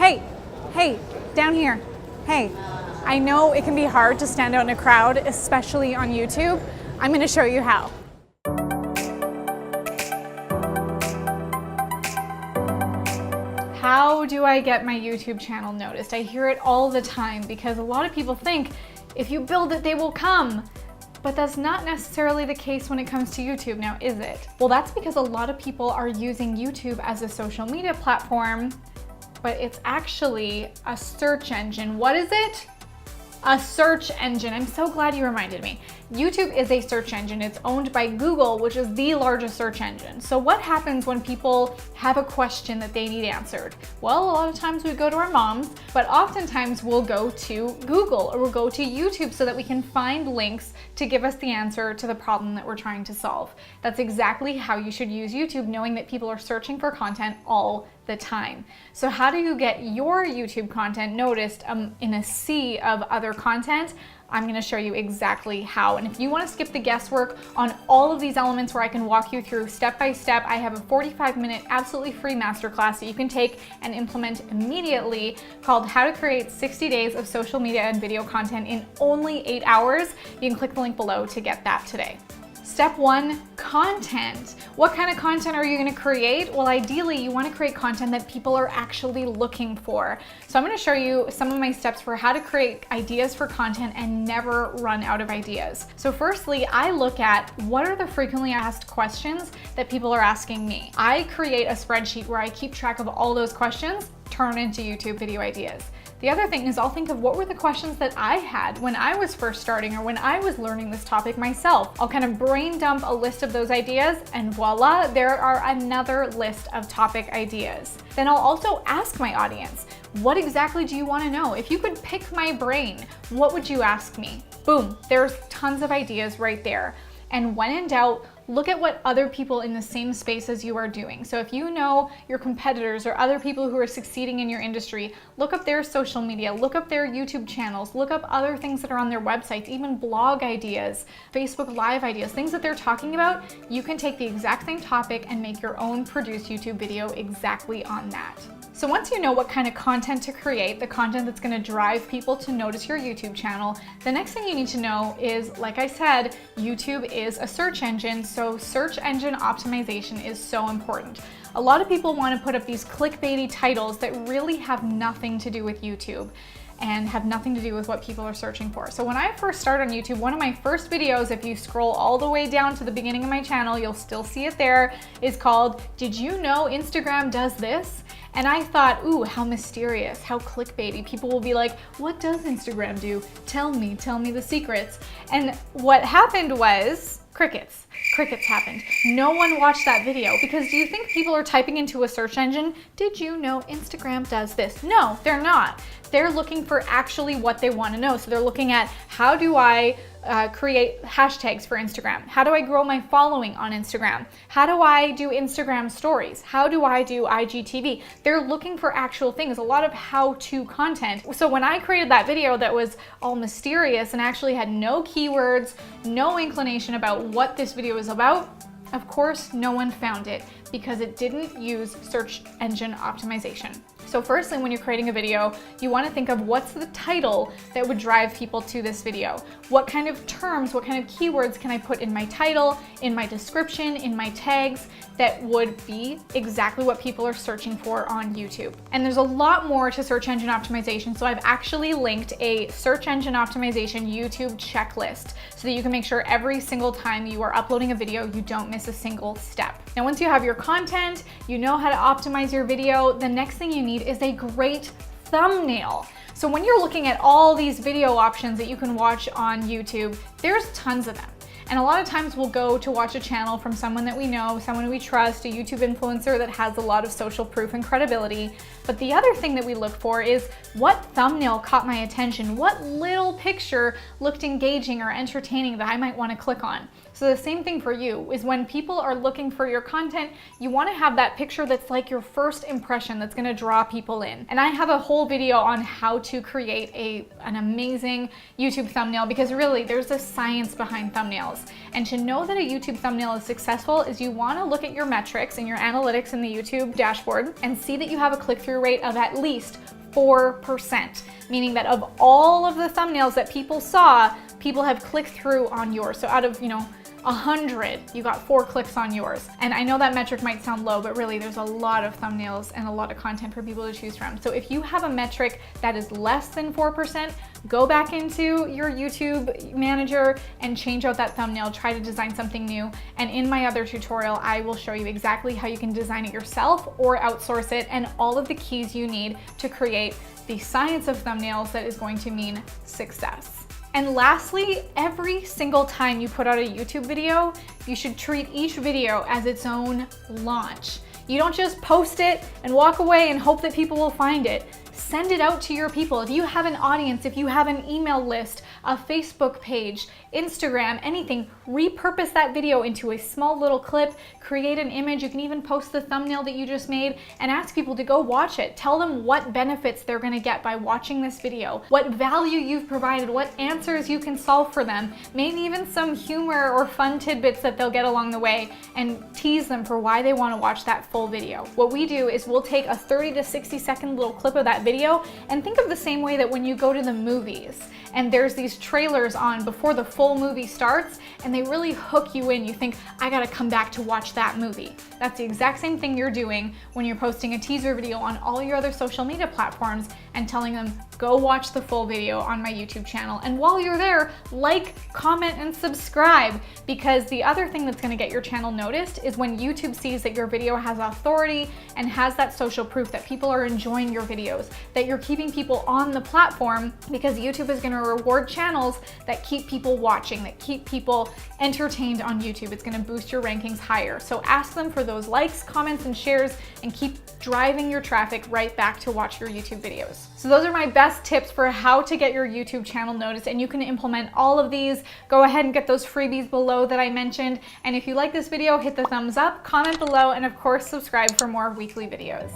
Hey, down here. Hey, I know it can be hard to stand out in a crowd, especially on YouTube. I'm gonna show you how. How do I get my YouTube channel noticed? I hear it all the time because a lot of people think if you build it, they will come. But that's not necessarily the case when it comes to YouTube now, is it? Well, that's because a lot of people are using YouTube as a social media platform, but it's actually a search engine. What is it? A search engine. I'm so glad you reminded me. YouTube is a search engine. It's owned by Google, which is the largest search engine. So what happens when people have a question that they need answered? Well, a lot of times we go to our moms, but oftentimes we'll go to Google or we'll go to YouTube so that we can find links to give us the answer to the problem that we're trying to solve. That's exactly how you should use YouTube, knowing that people are searching for content all the time. So how do you get your YouTube content noticed in a sea of other content? I'm gonna show you exactly how. And if you wanna skip the guesswork on all of these elements where I can walk you through step by step, I have a 45-minute absolutely free masterclass that you can take and implement immediately called How to Create 60 Days of Social Media and Video Content in Only 8 Hours. You can click the link below to get that today. Step 1, content. What kind of content are you gonna create? Well, ideally, you wanna create content that people are actually looking for. So I'm gonna show you some of my steps for how to create ideas for content and never run out of ideas. So firstly, I look at what are the frequently asked questions that people are asking me. I create a spreadsheet where I keep track of all those questions, turn into YouTube video ideas. The other thing is I'll think of what were the questions that I had when I was first starting or when I was learning this topic myself. I'll kind of brain dump a list of those ideas and voila, there are another list of topic ideas. Then I'll also ask my audience, what exactly do you want to know? If you could pick my brain, what would you ask me? Boom, there's tons of ideas right there. And when in doubt, look at what other people in the same space as you are doing. So if you know your competitors or other people who are succeeding in your industry, look up their social media, look up their YouTube channels, look up other things that are on their websites, even blog ideas, Facebook Live ideas, things that they're talking about. You can take the exact same topic and make your own produced YouTube video exactly on that. So once you know what kind of content to create, the content that's gonna drive people to notice your YouTube channel, the next thing you need to know is, like I said, YouTube is a search engine, so search engine optimization is so important. A lot of people wanna put up these clickbaity titles that really have nothing to do with YouTube and have nothing to do with what people are searching for. So when I first started on YouTube, one of my first videos, if you scroll all the way down to the beginning of my channel, you'll still see it there, is called, "Did you know Instagram does this?" And I thought, ooh, how mysterious, how clickbaity. People will be like, what does Instagram do? Tell me the secrets. And what happened was, crickets happened. No one watched that video because do you think people are typing into a search engine, did you know Instagram does this? No, they're not. They're looking for actually what they want to know. So they're looking at how do I create hashtags for Instagram? How do I grow my following on Instagram? How do I do Instagram stories? How do I do IGTV? They're looking for actual things, a lot of how-to content. So when I created that video that was all mysterious and actually had no keywords, no inclination about what this video is about, of course, no one found it because it didn't use search engine optimization. So firstly, when you're creating a video, you want to think of what's the title that would drive people to this video? What kind of terms, what kind of keywords can I put in my title, in my description, in my tags that would be exactly what people are searching for on YouTube? And there's a lot more to search engine optimization, so I've actually linked a search engine optimization YouTube checklist so that you can make sure every single time you are uploading a video, you don't miss a single step. Now, once you have your content, you know how to optimize your video, the next thing you need is a great thumbnail. So when you're looking at all these video options that you can watch on YouTube, there's tons of them. And a lot of times we'll go to watch a channel from someone that we know, someone we trust, a YouTube influencer that has a lot of social proof and credibility. But the other thing that we look for is what thumbnail caught my attention? What little picture looked engaging or entertaining that I might want to click on? So the same thing for you is when people are looking for your content, you want to have that picture that's like your first impression that's going to draw people in. And I have a whole video on how to create an amazing YouTube thumbnail because really there's a science behind thumbnails. thumbnails. And to know that a YouTube thumbnail is successful is you want to look at your metrics and your analytics in the YouTube dashboard and see that you have a click-through rate of at least 4%, meaning that of all of the thumbnails that people saw, people have clicked through on yours. So out of, 100, you got 4 clicks on yours. And I know that metric might sound low, but really there's a lot of thumbnails and a lot of content for people to choose from. So if you have a metric that is less than 4%, go back into your YouTube manager and change out that thumbnail, try to design something new. And in my other tutorial, I will show you exactly how you can design it yourself or outsource it and all of the keys you need to create the science of thumbnails that is going to mean success. And lastly, every single time you put out a YouTube video, you should treat each video as its own launch. You don't just post it and walk away and hope that people will find it. Send it out to your people. If you have an audience, if you have an email list, a Facebook page, Instagram, anything, repurpose that video into a small little clip, create an image. You can even post the thumbnail that you just made and ask people to go watch it. Tell them what benefits they're gonna get by watching this video, what value you've provided, what answers you can solve for them, maybe even some humor or fun tidbits that they'll get along the way, and tease them for why they wanna watch that full video. What we do is we'll take a 30 to 60 second little clip of that video and think of the same way that when you go to the movies and there's these trailers on before the full movie starts and they really hook you in. You think, I gotta come back to watch that movie. That's the exact same thing you're doing when you're posting a teaser video on all your other social media platforms and telling them, go watch the full video on my YouTube channel. And while you're there, like, comment, and subscribe, because the other thing that's gonna get your channel noticed is when YouTube sees that your video has authority and has that social proof that people are enjoying your videos, that you're keeping people on the platform, because YouTube is gonna reward channels that keep people watching, that keep people entertained on YouTube. It's gonna boost your rankings higher. So ask them for those likes, comments, and shares, and keep driving your traffic right back to watch your YouTube videos. So those are my best tips for how to get your YouTube channel noticed, and you can implement all of these. Go ahead and get those freebies below that I mentioned. And if you like this video, hit the thumbs up, comment below, and of course, subscribe for more weekly videos.